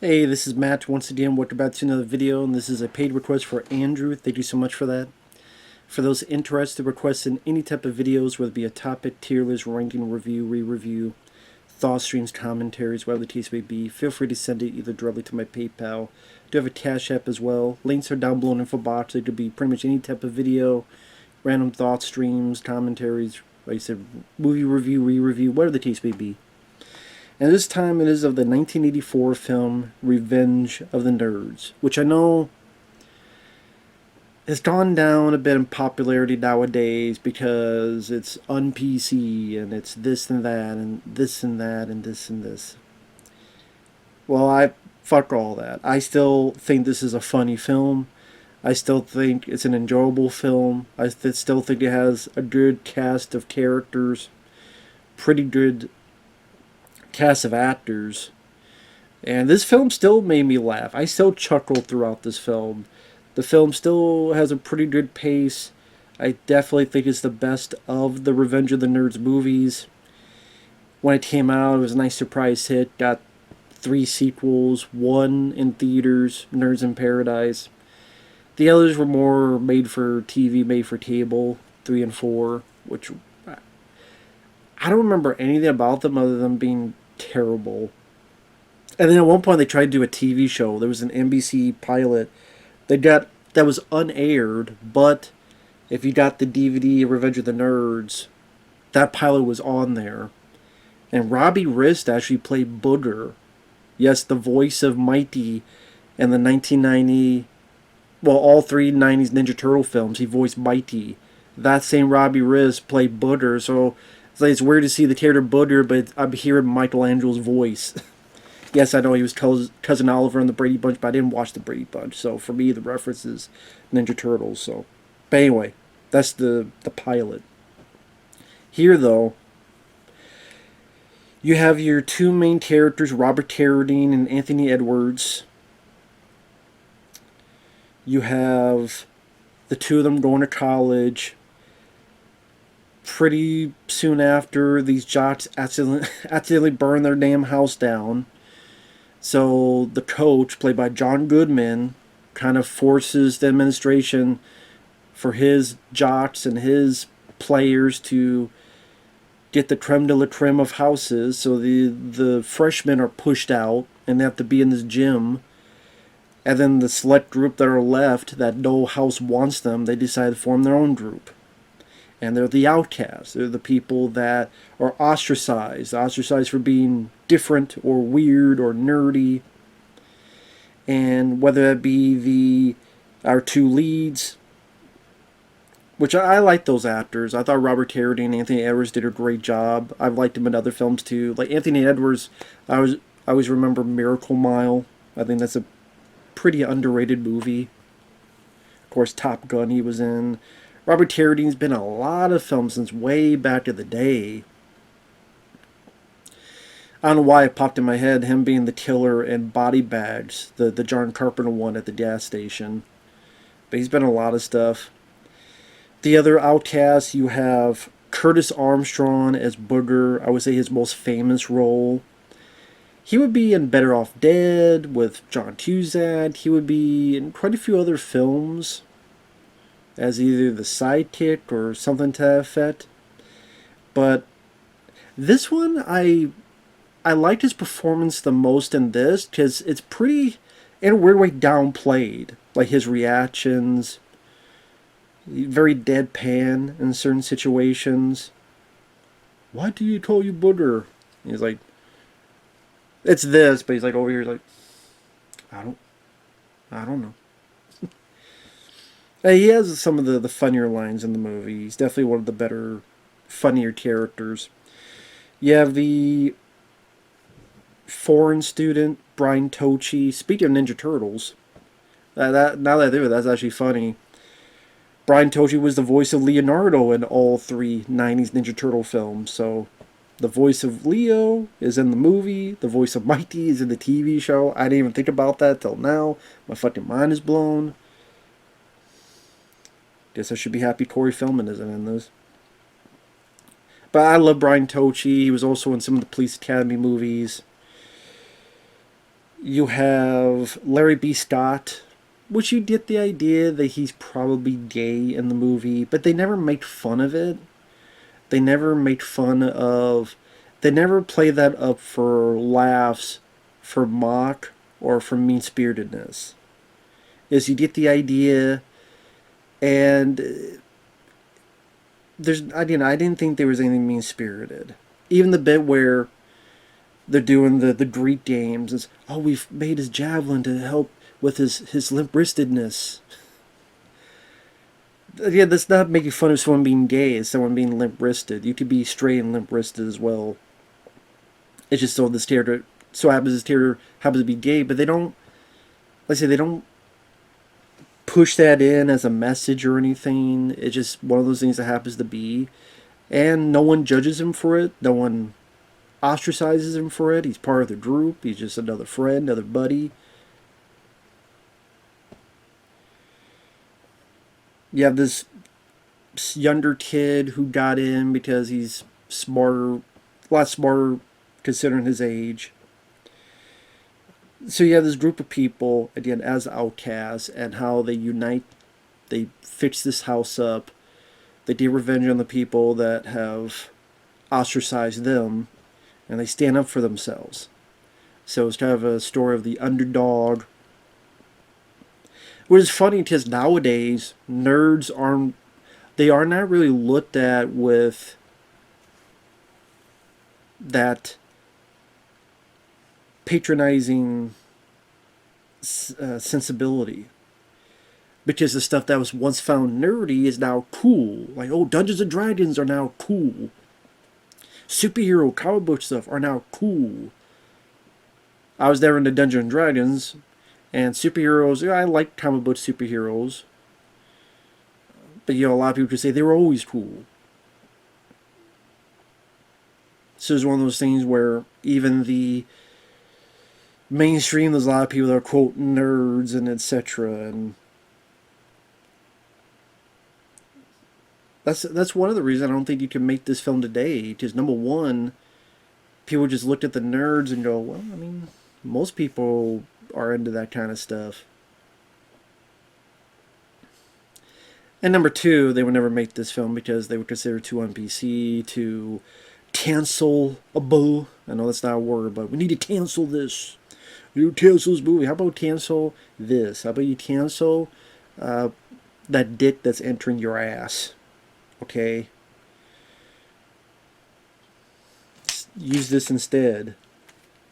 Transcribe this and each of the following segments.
Hey, this is Matt once again. Welcome back to another video, and this is a paid request for Andrew. Thank you so much for that. For those interested, requesting any type of videos, whether it be a topic, tier list, ranking, review, re-review, thought streams, commentaries, whatever the case may be, feel free to send it either directly to my PayPal. I do have a CashApp as well. Links are down below in the info box. It could be pretty much any type of video, random thought streams, commentaries, like I said, movie review, re-review, whatever the case may be. And this time it is of the 1984 film Revenge of the Nerds, which I know has gone down a bit in popularity nowadays because it's un-PC and it's this and that and this and that and this and this. Well, fuck all that. I still think this is a funny film. I still think it's an enjoyable film. I still think it has a good cast of characters, pretty good cast of actors, and this film still made me laugh. I still chuckled throughout this film. The film still has a pretty good pace. I definitely think it's the best of the Revenge of the Nerds movies. When it came out, it was a nice surprise hit. Got 3 sequels, 1 in theaters, Nerds in Paradise. The others were more made for TV, made for cable, 3 and 4, which I don't remember anything about them other than being terrible. And then at one point they tried to do a TV show. There was an NBC pilot that was unaired, but if you got the DVD Revenge of the Nerds, that pilot was on there. And Robbie Rist actually played Booger. Yes, the voice of Mighty in the 1990, well, all 3 90s Ninja Turtle films, he voiced Mighty. That same Robbie Rist played Booger, so it's weird to see the character Booger, but I'm hearing Michelangelo's voice. Yes, I know he was Cousin Oliver in the Brady Bunch, but I didn't watch the Brady Bunch, so for me the reference is Ninja Turtles. So, but anyway, that's the pilot. Here, though, you have your 2 main characters, Robert Carradine and Anthony Edwards. You have the 2 of them going to college. Pretty soon after, these jocks accidentally burn their damn house down. So the coach, played by John Goodman, kind of forces the administration for his jocks and his players to get the creme de la creme of houses. So the freshmen are pushed out and they have to be in this gym. And then the select group that are left, that no house wants them, they decide to form their own group. And they're the outcasts. They're the people that are ostracized for being different or weird or nerdy. And whether that be our 2 leads, which I like those actors. I thought Robert Carradine and Anthony Edwards did a great job. I've liked him in other films too. Like Anthony Edwards, I always remember Miracle Mile. I think that's a pretty underrated movie. Of course, Top Gun he was in. Robert Carradine's been in a lot of films since way back in the day. I don't know why it popped in my head, him being the killer in Body Bags, the John Carpenter one at the gas station. But he's been in a lot of stuff. The other outcasts, you have Curtis Armstrong as Booger. I would say his most famous role. He would be in Better Off Dead with John Cusack. He would be in quite a few other films as either the sidekick or something to that effect. But this one, I liked his performance the most in this because it's pretty, in a weird way, downplayed. Like his reactions, very deadpan in certain situations. Why do you call you Booger? And he's like, it's this, but he's like over here like, I don't know. He has some of the funnier lines in the movie. He's definitely one of the better, funnier characters. You have the foreign student, Brian Tochi. Speaking of Ninja Turtles, now that I think of it, that's actually funny. Brian Tochi was the voice of Leonardo in all 3 90s Ninja Turtle films. So the voice of Leo is in the movie. The voice of Mighty is in the TV show. I didn't even think about that till now. My fucking mind is blown. Guess I should be happy Corey Feldman isn't in this. But I love Brian Tochi. He was also in some of the Police Academy movies. You have Larry B. Scott, which you get the idea that he's probably gay in the movie, but they never make fun of it. They never make fun of. They never play that up for laughs, for mock, or for mean spiritedness. Is you get the idea, and I didn't think there was anything mean spirited. Even the bit where they're doing the Greek games. It's, oh, we've made his javelin to help with his limp wristedness. Yeah, that's not making fun of someone being gay. It's someone being limp wristed. You could be straight and limp wristed as well. It's just so this character happens to be gay, but they don't. Like I say, they don't push that in as a message or anything. It's just one of those things that happens to be, and no one judges him for it. No one ostracizes him for it. He's part of the group. He's just another friend, another buddy. You have this younger kid who got in because he's smarter, a lot smarter considering his age. So you have this group of people, again, as outcasts, and how they unite, they fix this house up, they get revenge on the people that have ostracized them, and they stand up for themselves. So it's kind of a story of the underdog. Which is funny because nowadays nerds aren't, they are not really looked at with that patronizing sensibility, because the stuff that was once found nerdy is now cool. Like, oh, Dungeons and Dragons are now cool. Superhero comic book stuff are now cool. I was there in the Dungeons and Dragons, and superheroes, I like comic book superheroes. But, a lot of people could say they were always cool. So it's one of those things where even the mainstream, there's a lot of people that are, quote, nerds and etc. And that's one of the reasons I don't think you can make this film today. Because, number one, people just looked at the nerds and go, well, I mean, most people are into that kind of stuff. And number two, they would never make this film because they would consider it too on PC, too cancelable. I know that's not a word, but we need to cancel this. We need to cancel this movie. How about cancel this? How about you cancel that dick that's entering your ass? Okay? Use this instead.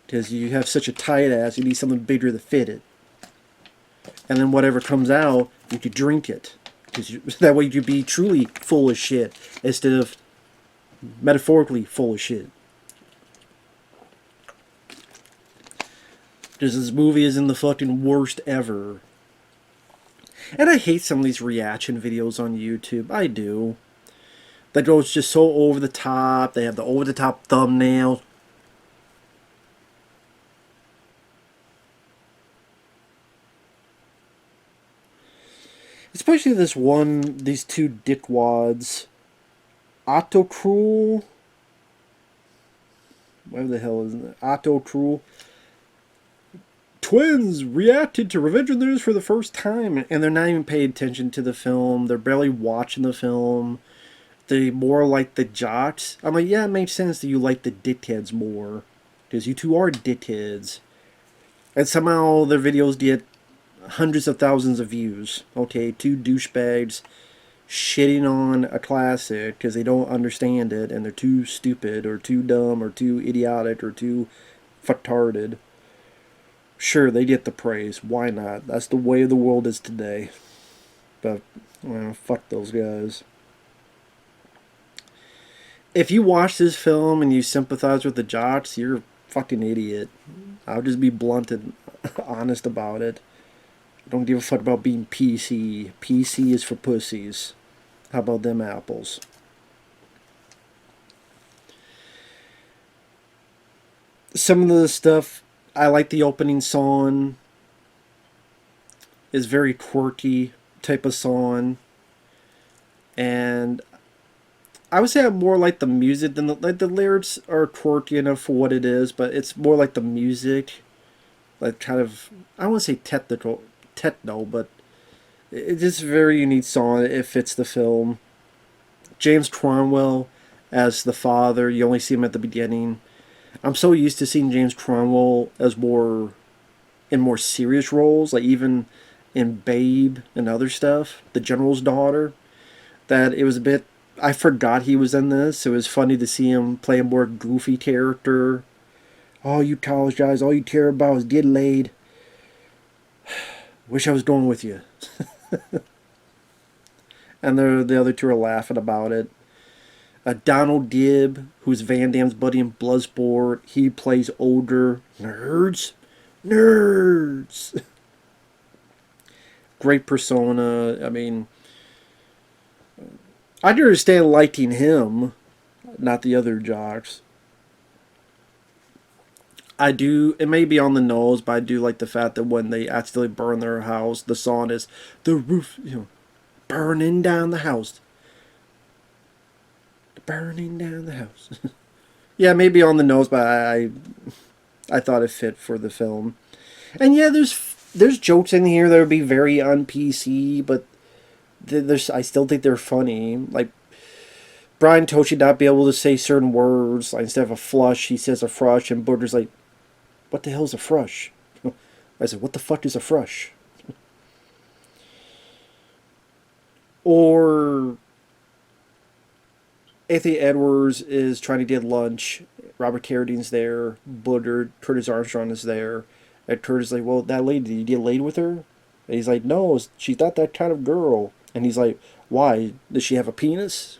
Because you have such a tight ass, you need something bigger to fit it. And then whatever comes out, you could drink it. Because that way you could be truly full of shit instead of metaphorically full of shit. Because this movie is in the fucking worst ever. And I hate some of these reaction videos on YouTube. I do. That goes just so over the top. They have the over the top thumbnail. Especially these two dickwads. Otto Cruel. Whatever the hell is it? Otto Cruel. Twins reacted to Revenge of the Nerds for the first time, and they're not even paying attention to the film. They're barely watching the film. They're more like the jocks. I'm like, yeah, it makes sense that you like the dickheads more. Because you two are dickheads. And somehow their videos get hundreds of thousands of views. Okay, two douchebags shitting on a classic because they don't understand it and they're too stupid or too dumb or too idiotic or too fucktarded. Sure, they get the praise. Why not? That's the way the world is today. But, well, fuck those guys. If you watch this film and you sympathize with the jocks, you're a fucking idiot. I'll just be blunt and honest about it. I don't give a fuck about being PC. PC is for pussies. How about them apples? Some of the stuff, I like the opening song. It's very quirky type of song. And I would say I more like the music than the lyrics are quirky enough for what it is, but it's more like the music. like kind of, I don't want to say techno, but it's just a very unique song. It fits the film. James Cromwell as the father. You only see him at the beginning. I'm so used to seeing James Cromwell as more in more serious roles, like even in Babe and other stuff, the general's daughter, that it was a bit. I forgot he was in this. It was funny to see him play a more goofy character. All you college guys, all you care about is get laid. Wish I was going with you. And the other two are laughing about it. Donald Gibb, who's Van Damme's buddy in Bloodsport, he plays older nerds. Nerds! Great persona. I mean, I understand liking him, not the other jocks. I do, it may be on the nose, but I do like the fact that when they accidentally burn their house, the song is the roof, burning down the house. Burning down the house. Yeah, maybe on the nose, but I thought it fit for the film. And yeah, there's jokes in here that would be very un PC, but there's I still think they're funny. Like Brian Toshi not be able to say certain words. Like instead of a flush, he says a frush, and Booger's like, "What the hell's a frush?" I said, "What the fuck is a frush?" Or Anthony Edwards is trying to get lunch. Robert Carradine's there. Booger, Curtis Armstrong is there. And Curtis is like, "Well, that lady, did you get laid with her?" And he's like, "No, she's not that kind of girl." And he's like, "Why? Does she have a penis?"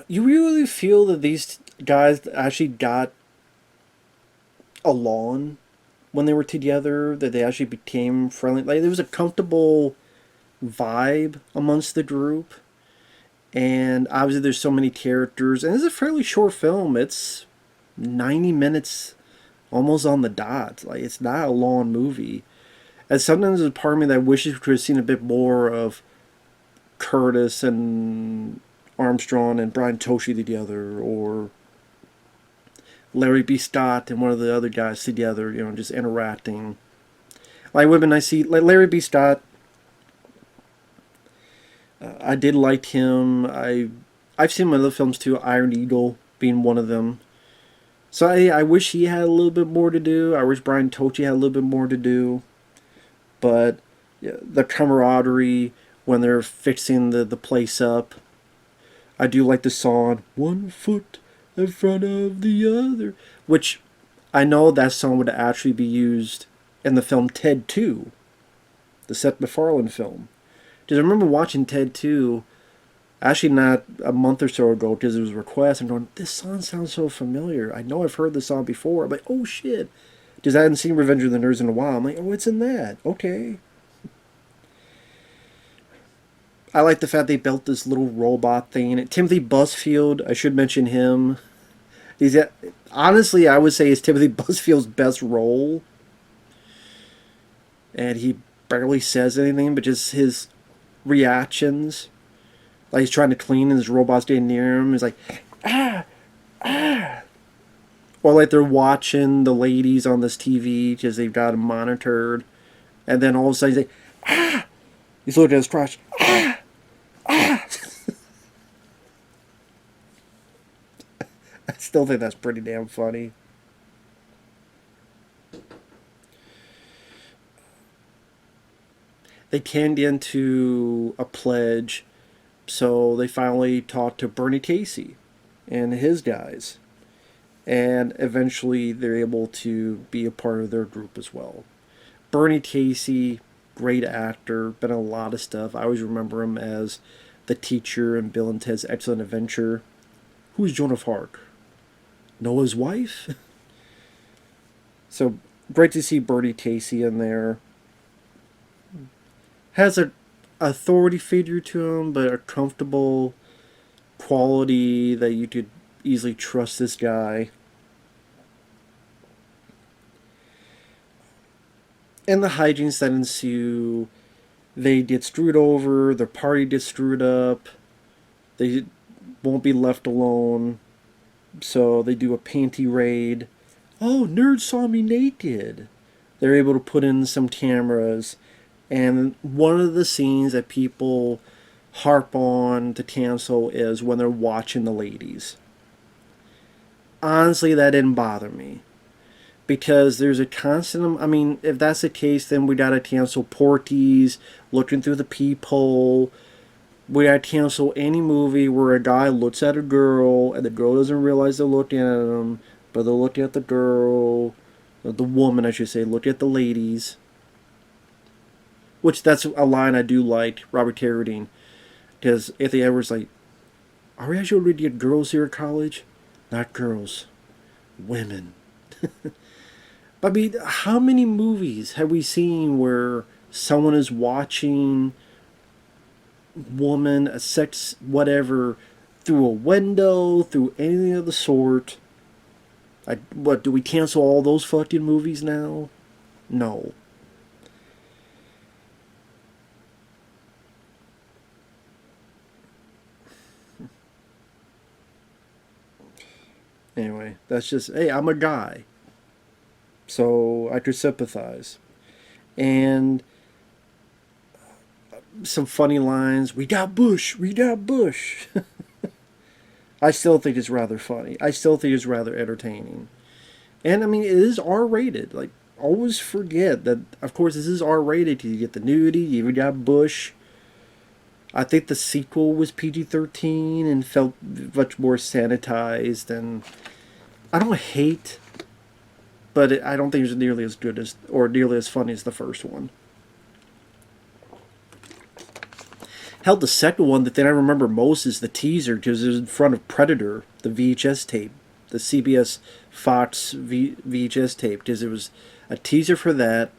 You really feel that these guys actually got along when they were together, that they actually became friendly. Like there was a comfortable vibe amongst the group. And obviously there's so many characters, and it's a fairly short film. It's 90 minutes almost on the dot. Like it's not a long movie. And sometimes there's a part of me that wishes we could have seen a bit more of Curtis and Armstrong and Brian Toshi together, or Larry B. Scott and one of the other guys together, just interacting. Like women I see, like Larry B. Scott, I did like him. I've seen my other films too, Iron Eagle being one of them. So I wish he had a little bit more to do. I wish Brian Tochi had a little bit more to do. But yeah, the camaraderie when they're fixing the place up. I do like the song, "One Foot in Front of the Other," which I know that song would actually be used in the film Ted 2, the Seth MacFarlane film. Because I remember watching Ted 2, actually not a month or so ago, because it was a request, and going, this song sounds so familiar. I know I've heard this song before. I'm like, oh shit. Because I hadn't seen Revenge of the Nerds in a while. I'm like, oh, it's in that. Okay. I like the fact they built this little robot thing. Timothy Busfield, I should mention him. Honestly, I would say it's Timothy Busfield's best role. And he barely says anything, but just his reactions. Like he's trying to clean and his robot's getting near him. He's like, ah, ah. Or like they're watching the ladies on this TV because they've got them monitored. And then all of a sudden he's like, ah. He's looking at his crotch. Ah, ah. I still think that's pretty damn funny. They canned into a pledge, so they finally talked to Bernie Casey and his guys. And eventually they're able to be a part of their group as well. Bernie Casey, great actor, been in a lot of stuff. I always remember him as the teacher in Bill and Ted's Excellent Adventure. Who's Joan of Arc? Noah's wife? So great to see Bernie Casey in there. Has an authority figure to him, but a comfortable quality that you could easily trust this guy. And the hijinks that ensue, they get screwed over, their party gets screwed up, they won't be left alone. So they do a panty raid. Oh, nerds saw me naked. They're able to put in some cameras. And one of the scenes that people harp on to cancel is when they're watching the ladies. Honestly, that didn't bother me. Because there's a constant. I mean, if that's the case, then we gotta cancel Porties, looking through the peephole. We gotta cancel any movie where a guy looks at a girl and the girl doesn't realize they're looking at him, but they're looking at the girl, or the woman, I should say, look at the ladies. Which that's a line I do like, Robert Carradine, because Anthony Edwards like, are we actually ready to get girls here at college? Not girls, women. I mean, how many movies have we seen where someone is watching woman, a sex, whatever, through a window, through anything of the sort? What, do we cancel all those fucking movies now? No. Anyway, that's just, hey, I'm a guy. So I could sympathize. And some funny lines. We got Bush. We got Bush. I still think it's rather funny. I still think it's rather entertaining. And I mean, it is R rated. Like, always forget that, of course, this is R rated because you get the nudity, you even got Bush. I think the sequel was PG-13 and felt much more sanitized. And I don't hate, but I don't think it's nearly as good as, or nearly as funny as the first one. Hell, the second one, the thing I remember most is the teaser because it was in front of Predator, the VHS tape, the CBS Fox VHS tape, because it was a teaser for that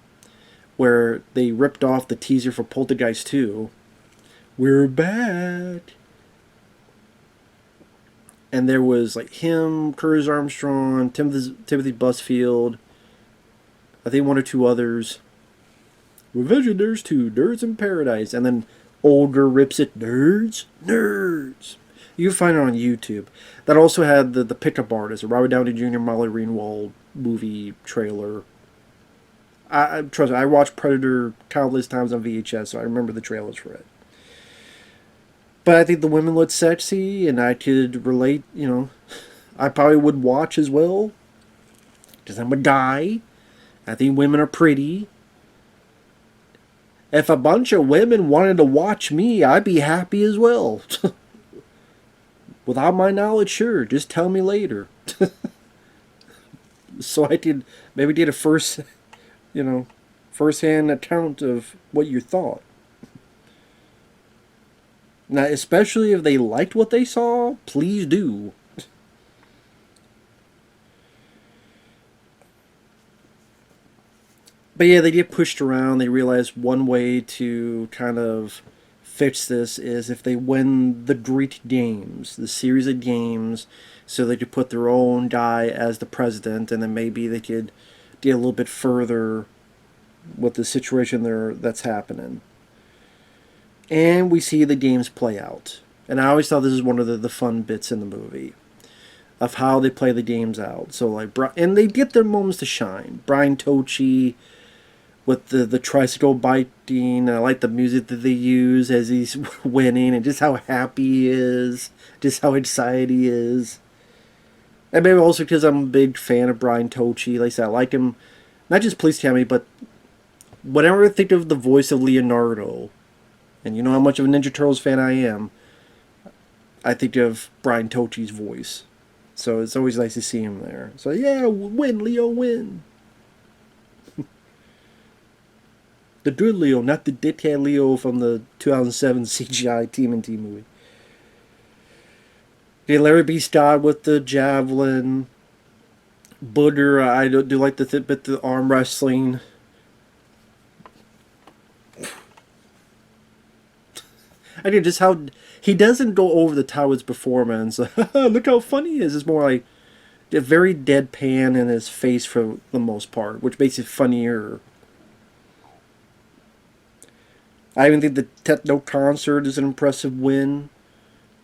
where they ripped off the teaser for Poltergeist 2. We're back. And there was like him, Curtis Armstrong, Timothy Busfield, I think one or two others. We're Visionaries 2, Nerds in Paradise, and then Older rips it, nerds, nerds. You can find it on YouTube. That also had the pickup artist, a Robert Downey Jr., Molly Ringwald movie trailer. Trust me, I watched Predator countless times on VHS, so I remember the trailers for it. But I think the women looked sexy, and I could relate, you know. I probably would watch as well, because I'm a guy. I think women are pretty. If a bunch of women wanted to watch me, I'd be happy as well. Without my knowledge, sure. Just tell me later. So I could maybe get a first-hand account of what you thought. Now, especially if they liked what they saw, please do. But yeah, they get pushed around. They realize one way to kind of fix this is if they win the Greek games, the series of games, so they could put their own guy as the president, and then maybe they could get a little bit further with the situation that's happening. And we see the games play out. And I always thought this is one of the fun bits in the movie of how they play the games out. So like, and they get their moments to shine. Brian Tochi with the tricycle biting. I like the music that they use as he's winning, and just how happy he is, just how excited he is. And maybe also because I'm a big fan of Brian Tochi. Like I said, I like him, not just Police Academy, but whenever I think of the voice of Leonardo, and you know how much of a Ninja Turtles fan I am, I think of Brian Tochi's voice. So it's always nice to see him there. So yeah, win, Leo, win. The good Leo, not the dickhead Leo from the 2007 CGI TMNT movie. Okay, Larry B. Scott with the javelin. Booger, I do like the arm wrestling. I mean, just how he doesn't go over the top with his performance. Look how funny he is. It's more like a very deadpan in his face for the most part, which makes it funnier. I even think the techno concert is an impressive win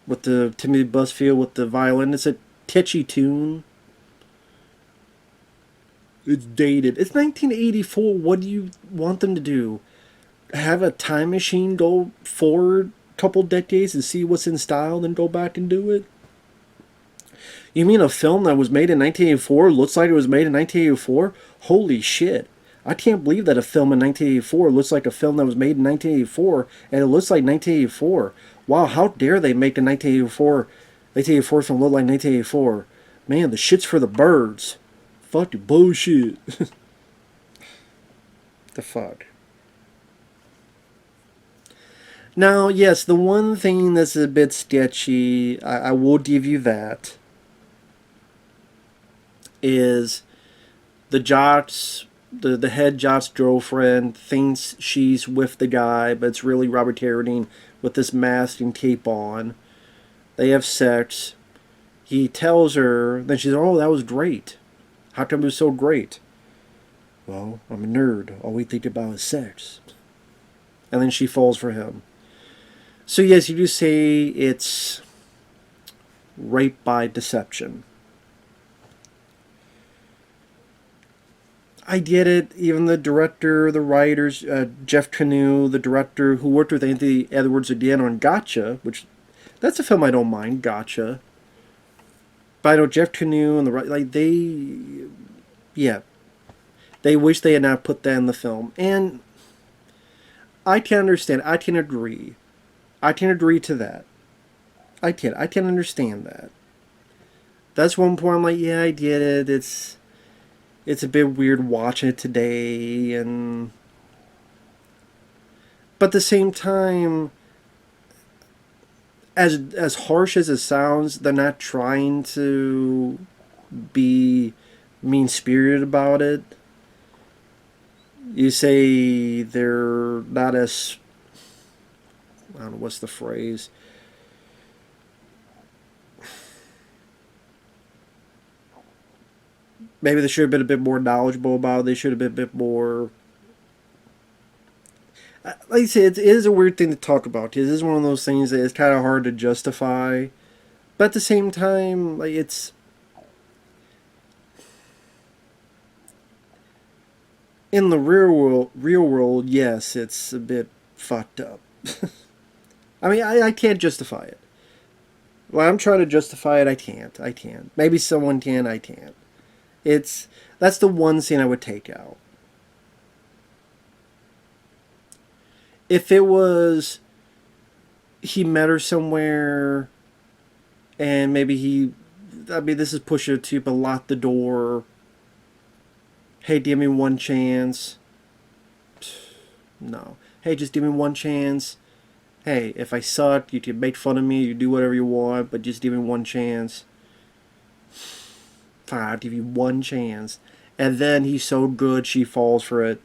with the Timothy Busfield with the violin. catchy tune. It's dated. It's 1984. What do you want them to do? Have a time machine go forward a couple decades and see what's in style, then go back and do it? You mean a film that was made in 1984 looks like it was made in 1984? Holy shit. I can't believe that a film in 1984 looks like a film that was made in 1984, and it looks like 1984. Wow, how dare they make a 1984 film look like 1984? Man, the shit's for the birds. Fucking bullshit. The fuck. Now, yes, the one thing that's a bit sketchy, I will give you that, is the jock's, the head jock's girlfriend thinks she's with the guy, but it's really Robert Carradine with this mask and cape on. They have sex. He tells her, then she's, oh, that was great. How come it was so great? Well, I'm a nerd. All we think about is sex. And then she falls for him. So yes, you do say it's rape by deception. I get it. Even the director, the writers, Jeff Kanew, the director who worked with Anthony Edwards again on Gotcha, which that's a film I don't mind, Gotcha. But I know Jeff Kanew and they wish they had not put that in the film, and I can understand. I can agree. I can agree to that. I can understand that. That's one point I'm like, yeah, I get it. It's a bit weird watching it today, but at the same time, as harsh as it sounds, they're not trying to be mean-spirited about it. You say they're not as, I don't know, what's the phrase? Maybe they should have been a bit more knowledgeable about it. They should have been a bit more. Like I said, it is a weird thing to talk about. It is one of those things that is kind of hard to justify. But at the same time, like, it's. In the real world, yes, it's a bit fucked up. I mean, I can't justify it. When I'm trying to justify it, I can't. I can't. Maybe someone can, I can't. That's the one scene I would take out. If it was he met her somewhere and maybe this is pushing it too, but locked the door. Hey, give me one chance. No. Hey, just give me one chance. Hey, if I suck, you can make fun of me, you do whatever you want, but just give me one chance. Fine, I'll give you one chance. And then he's so good, she falls for it.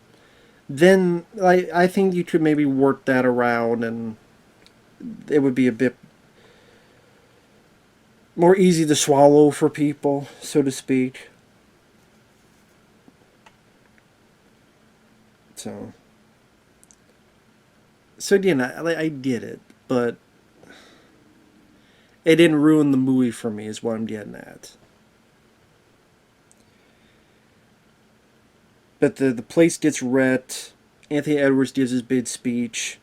Then I think you could maybe work that around and it would be a bit more easy to swallow for people, so to speak. So again, I get it, but it didn't ruin the movie for me, is what I'm getting at. But the place gets wrecked. Anthony Edwards gives his big speech.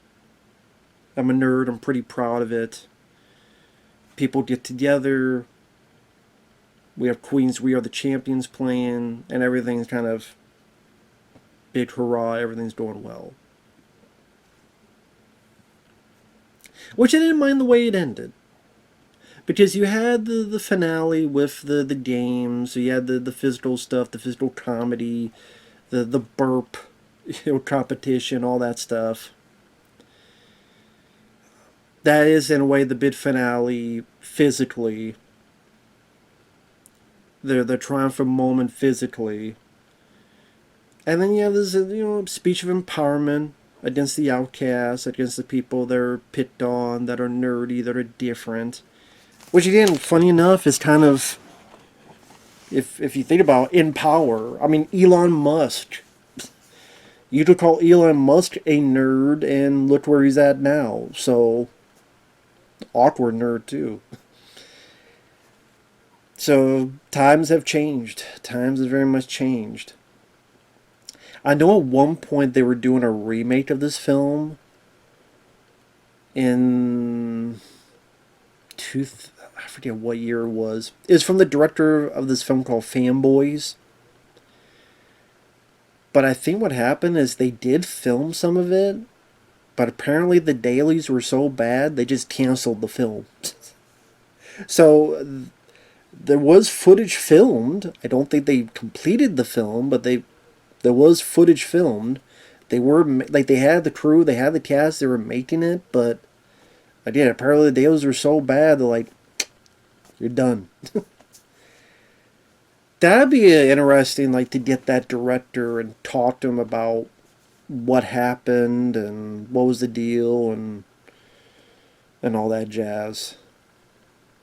I'm a nerd. I'm pretty proud of it. People get together. We have Queens, We Are the Champions playing, and everything's kind of big hurrah. Everything's going well. Which I didn't mind the way it ended. Because you had the finale with the games, so you had the physical stuff, the physical comedy, the burp, competition, all that stuff. That is, in a way, the big finale physically. The triumphant moment physically. And then you have this, speech of empowerment against the outcasts, against the people that are picked on, that are nerdy, that are different. Which, again, funny enough, is kind of, if you think about it, in power. I mean, Elon Musk. You could call Elon Musk a nerd, and look where he's at now. So, awkward nerd, too. So times have changed. Times have very much changed. I know at one point they were doing a remake of this film in I forget what year it was. It's from the director of this film called Fanboys. But I think what happened is they did film some of it, but apparently the dailies were so bad they just canceled the film. So there was footage filmed. I don't think they completed the film, but there was footage filmed. They were like they had the crew, they had the cast, they were making it, but again, apparently the dailies were so bad they're like, you're done. That'd be interesting, like to get that director and talk to him about what happened and what was the deal and all that jazz.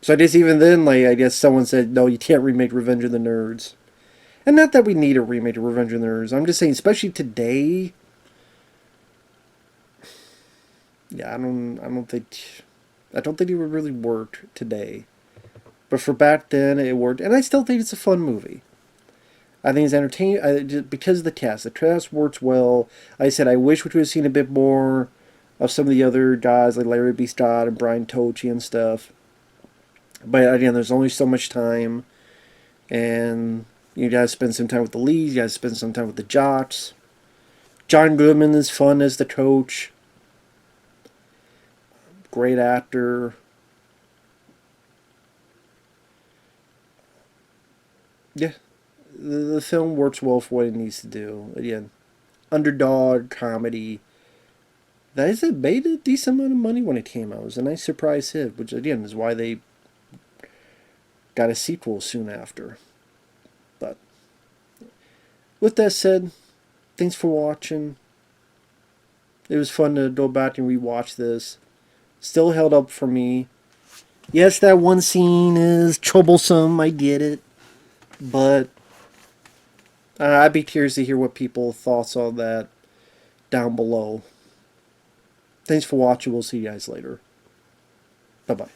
So I guess even then, like I guess someone said, no, you can't remake Revenge of the Nerds. And not that we need a remake of Revenge of the Nerds. I'm just saying, especially today. Yeah, I don't think it would really work today. But for back then, it worked, and I still think it's a fun movie. I think it's entertaining because of the cast. The cast works well. Like I said, I wish we could have seen a bit more of some of the other guys like Larry B. Scott and Brian Tochi and stuff. But again, there's only so much time, and you gotta spend some time with the leads. You gotta spend some time with the jocks. John Goodman is fun as the coach. Great actor. Yeah, the film works well for what it needs to do. Again, underdog comedy. That is, it made a decent amount of money when it came out. It was a nice surprise hit, which again is why they got a sequel soon after. But with that said, thanks for watching. It was fun to go back and rewatch this. Still held up for me. Yes, that one scene is troublesome. I get it, but I'd be curious to hear what people's thoughts on that down below. Thanks for watching. We'll see you guys later. Bye bye.